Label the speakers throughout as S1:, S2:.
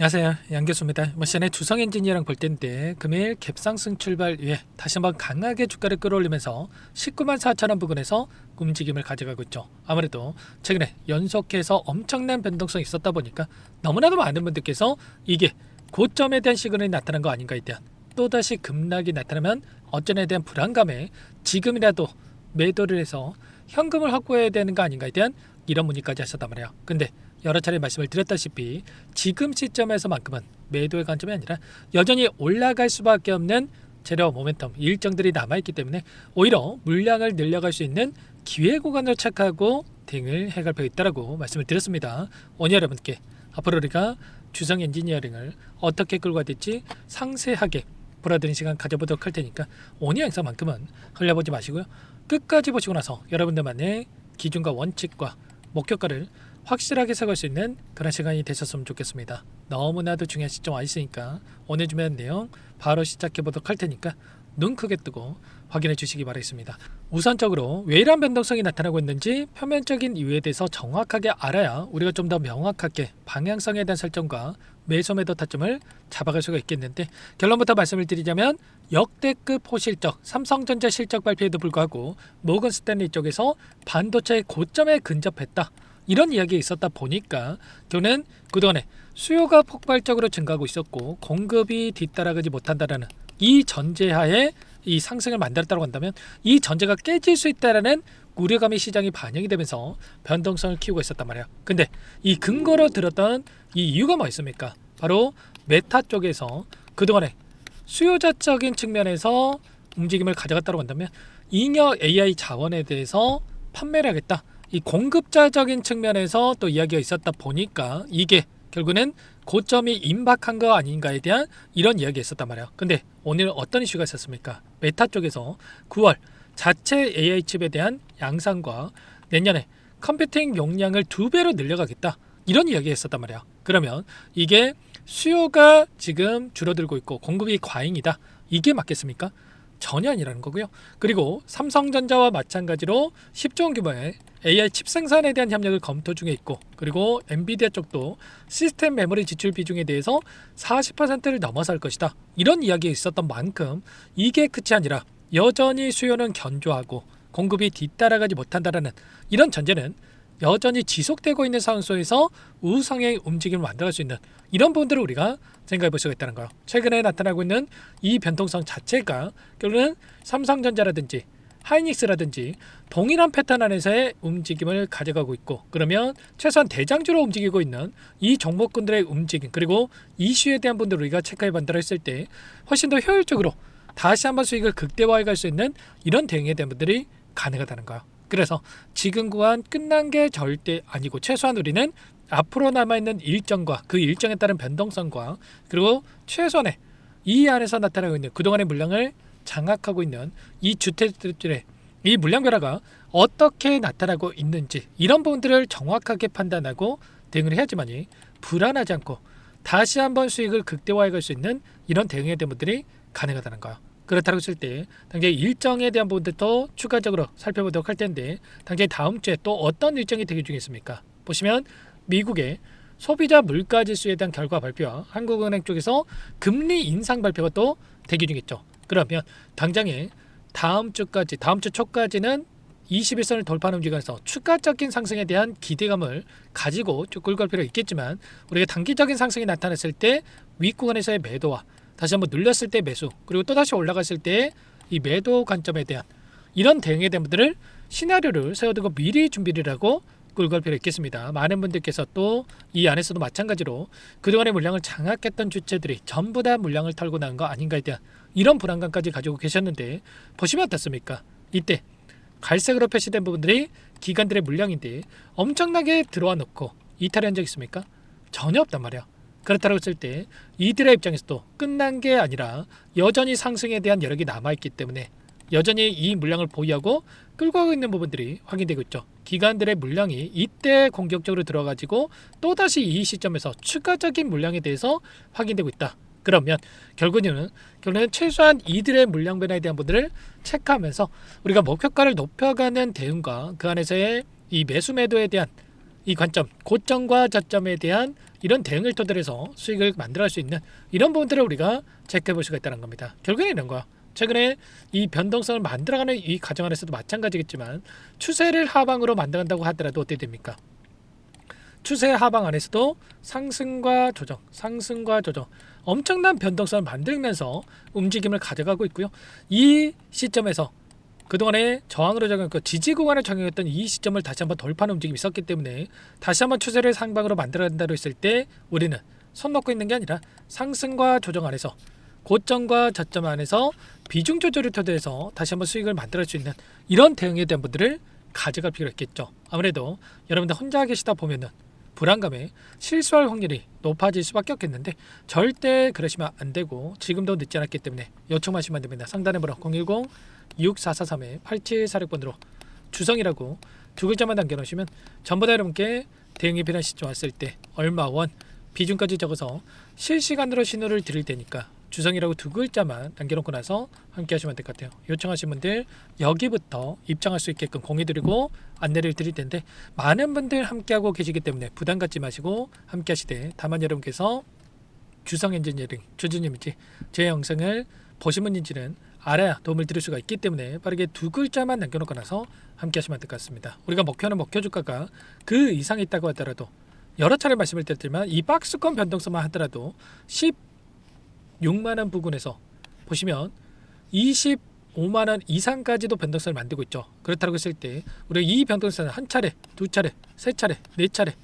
S1: 안녕하세요, 양교수입니다. 시간에 주성 엔지니어랑 볼 텐데 금일 갭상승 출발 이후에 다시 한번 강하게 주가를 끌어올리면서 19만 4천 원 부근에서 움직임을 가져가고 있죠. 아무래도 최근에 연속해서 엄청난 변동성이 있었다 보니까 너무나도 많은 분들께서 이게 고점에 대한 시그널이 나타난 거 아닌가에 대한, 또다시 급락이 나타나면 어쩌냐에 대한 불안감에 지금이라도 매도를 해서 현금을 확보해야 되는 거 아닌가에 대한 이런 문의까지 하셨단 말이에요. 근데 여러 차례 말씀을 드렸다시피 지금 시점에서만큼은 매도의 관점이 아니라 여전히 올라갈 수밖에 없는 재료 모멘텀 일정들이 남아있기 때문에 오히려 물량을 늘려갈 수 있는 기회 구간을 착하고 대응을 해갈 필요가 있다고 말씀을 드렸습니다. 오늘 여러분께 앞으로 우리가 주성 엔지니어링을 어떻게 끌고 갈지 상세하게 보라드린 시간 가져보도록 할 테니까 오늘 영상만큼은 흘려보지 마시고요. 끝까지 보시고 나서 여러분들만의 기준과 원칙과 목표가를 확실하게 세울 수 있는 그런 시간이 되셨으면 좋겠습니다. 너무나도 중요한 시점 와 있으니까 오늘 준비한 내용 바로 시작해 보도록 할 테니까 눈 크게 뜨고 확인해 주시기 바라겠습니다. 우선적으로 왜 이러한 변동성이 나타나고 있는지 표면적인 이유에 대해서 정확하게 알아야 우리가 좀 더 명확하게 방향성에 대한 설정과 매수 매도 타점을 잡아갈 수가 있겠는데, 결론부터 말씀을 드리자면 역대급 호실적 삼성전자 실적 발표에도 불구하고 모건 스탠리 쪽에서 반도체의 고점에 근접했다, 이런 이야기가 있었다 보니까 저는 그동안에 수요가 폭발적으로 증가하고 있었고 공급이 뒤따라가지 못한다라는 이 전제하에 이 상승을 만들었다고 한다면 이 전제가 깨질 수 있다라는 우려감이 시장이 반영이 되면서 변동성을 키우고 있었단 말이에요. 근데 이 근거로 들었던 이 이유가 뭐 있습니까? 바로 메타 쪽에서 그동안에 수요자적인 측면에서 움직임을 가져갔다고 한다면 잉여 AI 자원에 대해서 판매를 하겠다, 이 공급자적인 측면에서 또 이야기가 있었다 보니까 이게 결국은 고점이 임박한 거 아닌가에 대한 이런 이야기가 있었단 말이에요. 근데 오늘 어떤 이슈가 있었습니까? 메타 쪽에서 9월 자체 AI 칩에 대한 양산과 내년에 컴퓨팅 용량을 2배로 늘려가겠다, 이런 이야기가 있었단 말이에요. 그러면 이게 수요가 지금 줄어들고 있고 공급이 과잉이다, 이게 맞겠습니까? 전혀 아니라는 거고요. 그리고 삼성전자와 마찬가지로 10조 원 규모의 AI 칩 생산에 대한 협력을 검토 중에 있고, 그리고 엔비디아 쪽도 시스템 메모리 지출 비중에 대해서 40%를 넘어설 것이다, 이런 이야기가 있었던 만큼 이게 끝이 아니라 여전히 수요는 견조하고 공급이 뒤따라가지 못한다라는 이런 전제는 여전히 지속되고 있는 상황 속에서 우상의 움직임을 만들어갈 수 있는 이런 부분들을 우리가 생각해 볼 수가 있다는 거예요. 최근에 나타나고 있는 이 변동성 자체가 결국은 삼성전자라든지 하이닉스라든지 동일한 패턴 안에서의 움직임을 가져가고 있고, 그러면 최소한 대장주로 움직이고 있는 이 종목군들의 움직임, 그리고 이슈에 대한 분들을 우리가 체크해 본다고 했을 때 훨씬 더 효율적으로 다시 한번 수익을 극대화해 갈 수 있는 이런 대응에 대한 분들이 가능하다는 거예요. 그래서 지금 구간 끝난 게 절대 아니고 최소한 우리는 앞으로 남아있는 일정과 그 일정에 따른 변동성과 그리고 최소한의 이 안에서 나타나고 있는 그동안의 물량을 장악하고 있는 이 주택들의 이 물량 변화가 어떻게 나타나고 있는지 이런 부분들을 정확하게 판단하고 대응을 해야지만이 불안하지 않고 다시 한번 수익을 극대화해 갈 수 있는 이런 대응의 대목들이 가능하다는 거예요. 그렇다고 했을 때 당장 일정에 대한 부분들도 추가적으로 살펴보도록 할 텐데, 당장 다음 주에 또 어떤 일정이 대기 중에 있습니까? 보시면 미국의 소비자 물가지수에 대한 결과 발표와 한국은행 쪽에서 금리 인상 발표가 또 대기 중에 있죠. 그러면 당장에 다음 주 초까지는 21선을 돌파하는 움직임에서 추가적인 상승에 대한 기대감을 가지고 쭉 끌고 갈 필요가 있겠지만, 우리가 단기적인 상승이 나타났을 때 윗구간에서의 매도와 다시 한번 눌렸을 때 매수, 그리고 또다시 올라갔을 때 이 매도 관점에 대한 이런 대응에 대한 분들을 시나리오를 세워두고 미리 준비를 하고 끌고 갈 필요가 있겠습니다. 많은 분들께서 또 이 안에서도 마찬가지로 그동안의 물량을 장악했던 주체들이 전부 다 물량을 털고 나온 거 아닌가에 대한 이런 불안감까지 가지고 계셨는데, 보시면 어떻습니까? 이때 갈색으로 표시된 부분들이 기관들의 물량인데 엄청나게 들어와 놓고 이탈한 적 있습니까? 전혀 없단 말이야. 그렇다고 했을 때 이들의 입장에서도 끝난 게 아니라 여전히 상승에 대한 여력이 남아있기 때문에 여전히 이 물량을 보유하고 끌고 가고 있는 부분들이 확인되고 있죠. 기관들의 물량이 이때 공격적으로 들어가지고 또다시 이 시점에서 추가적인 물량에 대해서 확인되고 있다. 그러면 결국은 최소한 이들의 물량 변화에 대한 부분들을 체크하면서 우리가 목표가를 높여가는 대응과 그 안에서의 이 매수 매도에 대한 이 관점, 고점과 저점에 대한 이런 대응을 토대로 해서 수익을 만들어갈 수 있는 이런 부분들을 우리가 체크해 볼 수가 있다는 겁니다. 결국에는 이런 거야. 최근에 이 변동성을 만들어가는 이 과정 안에서도 마찬가지겠지만 추세를 하방으로 만들어간다고 하더라도 어떻게 됩니까? 추세 하방 안에서도 상승과 조정, 상승과 조정, 엄청난 변동성을 만들면서 움직임을 가져가고 있고요. 이 시점에서 그동안에 저항으로 정했고 지지 구간을 정했던 이 시점을 다시 한번 돌파하는 움직임이 있었기 때문에 다시 한번 추세를 상방으로 만들어간다고 했을 때 우리는 손 놓고 있는 게 아니라 상승과 조정 안에서 고점과 저점 안에서 비중 조절을 토대해서 다시 한번 수익을 만들어갈 수 있는 이런 대응에 대한 분들을 가져갈 필요가 있겠죠. 아무래도 여러분들 혼자 계시다 보면은 불안감에 실수할 확률이 높아질 수밖에 없겠는데 절대 그러시면 안 되고 지금도 늦지 않았기 때문에 요청하시면 됩니다. 상단에 번호 010-6443-8746번으로 주성이라고 두 글자만 남겨놓으시면 전부 다 여러분께 대응이 필요한 시점 왔을 때 얼마 원 비중까지 적어서 실시간으로 신호를 드릴 테니까 주성이라고 두 글자만 남겨놓고 나서 함께 하시면 될 것 같아요. 요청하신 분들 여기부터 입장할 수 있게끔 공유드리고 안내를 드릴 텐데 많은 분들 함께하고 계시기 때문에 부담 갖지 마시고 함께 하시되 다만 여러분께서 주성 엔지니어링 주주님이지 제 영상을 보신 분인지는 알아야 도움을 드릴 수가 있기 때문에 빠르게 두 글자만 남겨놓고 나서 함께 하시면 될 것 같습니다. 우리가 목표하는 목표 주가가 그 이상이 있다고 하더라도 여러 차례 말씀을 드렸지만 이 박스권 변동성만 하더라도 16만원 부근에서 보시면 25만원 이상까지도 변동성을 만들고 있죠. 그렇다고 했을 때 우리가 이 변동성을 한 차례, 두 차례, 세 차례, 네 차례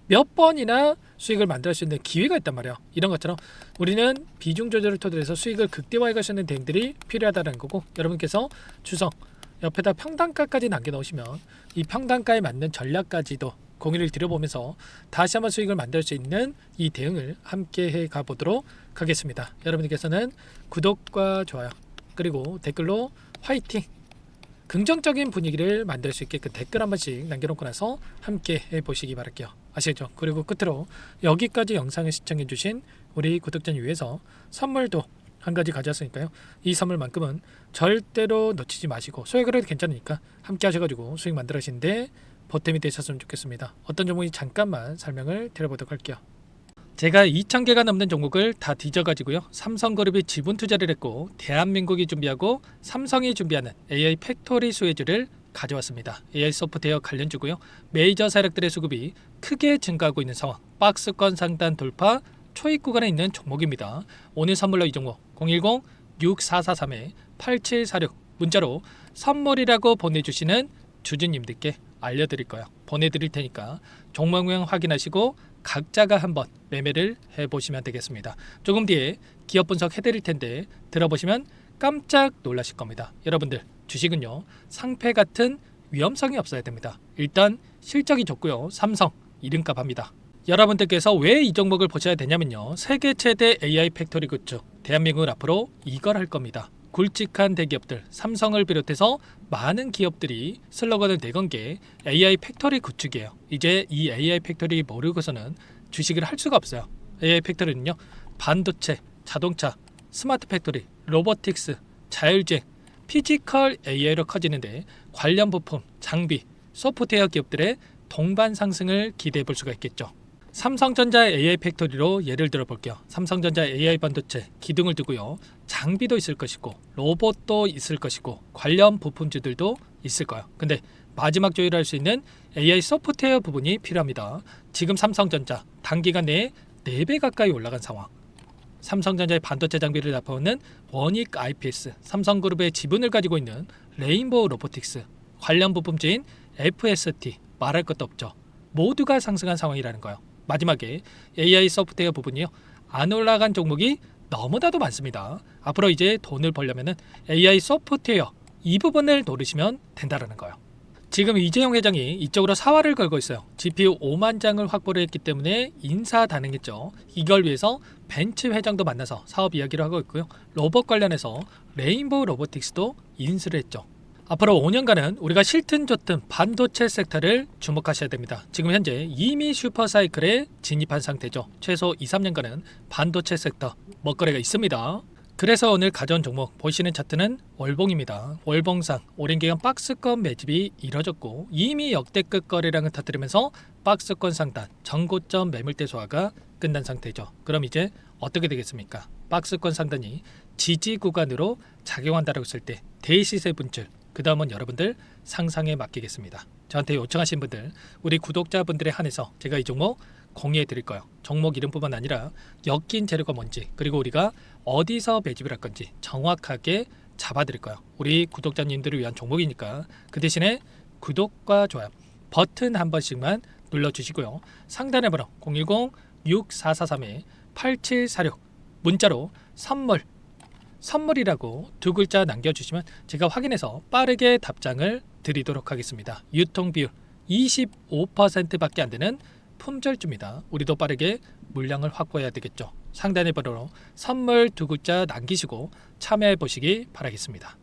S1: 몇 번이나 수익을 만들 수 있는 기회가 있단 말이에요. 이런 것처럼 우리는 비중 조절을 토대로 해서 수익을 극대화해 갈 수 있는 대응들이 필요하다는 거고 여러분께서 주성 옆에다 평단가까지 남겨놓으시면 이 평단가에 맞는 전략까지도 공유를 드려보면서 다시 한번 수익을 만들 수 있는 이 대응을 함께 해 가보도록 하겠습니다. 여러분께서는 구독과 좋아요 그리고 댓글로 화이팅 긍정적인 분위기를 만들 수 있게끔 댓글 한 번씩 남겨놓고 나서 함께 해보시기 바랄게요. 아시겠죠? 그리고 끝으로 여기까지 영상을 시청해주신 우리 구독자님 위해서 선물도 한 가지 가져왔으니까요. 이 선물만큼은 절대로 놓치지 마시고 소액으로 해도 괜찮으니까 함께 하셔가지고 수익 만들어 가시는데 보탬이 되셨으면 좋겠습니다. 어떤 종목인지 잠깐만 설명을 드려보도록 할게요. 제가 2,000개가 넘는 종목을 다 뒤져가지고요. 삼성그룹이 지분 투자를 했고 대한민국이 준비하고 삼성이 준비하는 AI 팩토리 수혜주를 가져왔습니다. AI 소프트웨어 관련주고요. 메이저 세력들의 수급이 크게 증가하고 있는 상황. 박스권 상단 돌파 초입 구간에 있는 종목입니다. 오늘 선물로 이 종목 010-6443-8746 문자로 선물이라고 보내주시는 주주님들께 알려드릴 거예요. 보내드릴 테니까 종목명 확인하시고 각자가 한번 매매를 해보시면 되겠습니다. 조금 뒤에 기업 분석 해드릴 텐데 들어보시면 깜짝 놀라실 겁니다. 여러분들 주식은요 상패 같은 위험성이 없어야 됩니다. 일단 실적이 좋고요. 삼성 이름값 합니다. 여러분들께서 왜 이 종목을 보셔야 되냐면요. 세계 최대 AI 팩토리 구축 대한민국은 앞으로 이걸 할 겁니다. 굵직한 대기업들 삼성을 비롯해서 많은 기업들이 슬로건을 내건 게 AI 팩토리 구축이에요. 이제 이 AI 팩토리 모르고서는 주식을 할 수가 없어요. AI 팩토리는요 반도체, 자동차, 스마트 팩토리, 로보틱스, 자율주행, 피지컬 AI로 커지는데 관련 부품, 장비, 소프트웨어 기업들의 동반 상승을 기대해 볼 수가 있겠죠. 삼성전자 AI 팩토리로 예를 들어 볼게요. 삼성전자 AI 반도체 기둥을 두고요. 장비도 있을 것이고 로봇도 있을 것이고 관련 부품주들도 있을 거예요. 근데 마지막 조율할 수 있는 AI 소프트웨어 부분이 필요합니다. 지금 삼성전자 단기간 내에 4배 가까이 올라간 상황. 삼성전자의 반도체 장비를 납품하는 원익 IPS, 삼성그룹의 지분을 가지고 있는 레인보우 로보틱스, 관련 부품주인 FST 말할 것도 없죠. 모두가 상승한 상황이라는 거예요. 마지막에 AI 소프트웨어 부분이요. 안 올라간 종목이 너무나도 많습니다. 앞으로 이제 돈을 벌려면 AI 소프트웨어 이 부분을 노리시면 된다는 거예요. 지금 이재용 회장이 이쪽으로 사활을 걸고 있어요. GPU 5만 장을 확보를 했기 때문에 인사단행했죠. 이걸 위해서 벤츠 회장도 만나서 사업 이야기를 하고 있고요. 로봇 관련해서 레인보우 로보틱스도 인수를 했죠. 앞으로 5년간은 우리가 싫든 좋든 반도체 섹터를 주목하셔야 됩니다. 지금 현재 이미 슈퍼사이클에 진입한 상태죠. 최소 2-3년간은 반도체 섹터 먹거리가 있습니다. 그래서 오늘 가져온 종목 보시는 차트는 월봉입니다. 월봉상 오랜 기간 박스권 매집이 이뤄졌고 이미 역대급 거래량을 터뜨리면서 박스권 상단 전고점 매물대 소화가 끝난 상태죠. 그럼 이제 어떻게 되겠습니까? 박스권 상단이 지지 구간으로 작용한다고 했을 때 대시세 분출, 그 다음은 여러분들 상상에 맡기겠습니다. 저한테 요청하신 분들, 우리 구독자분들에 한해서 제가 이 종목 공유해 드릴 거예요. 종목 이름뿐만 아니라 엮인 재료가 뭔지, 그리고 우리가 어디서 매집을 할 건지 정확하게 잡아 드릴 거예요. 우리 구독자님들을 위한 종목이니까 그 대신에 구독과 좋아요 버튼 한 번씩만 눌러주시고요. 상단의 번호 010-6443-8746 문자로 선물이라고 두 글자 남겨주시면 제가 확인해서 빠르게 답장을 드리도록 하겠습니다. 유통 비율 25%밖에 안 되는 품절주입니다. 우리도 빠르게 물량을 확보해야 되겠죠. 상단의 번호로 선물 두 글자 남기시고 참여해 보시기 바라겠습니다.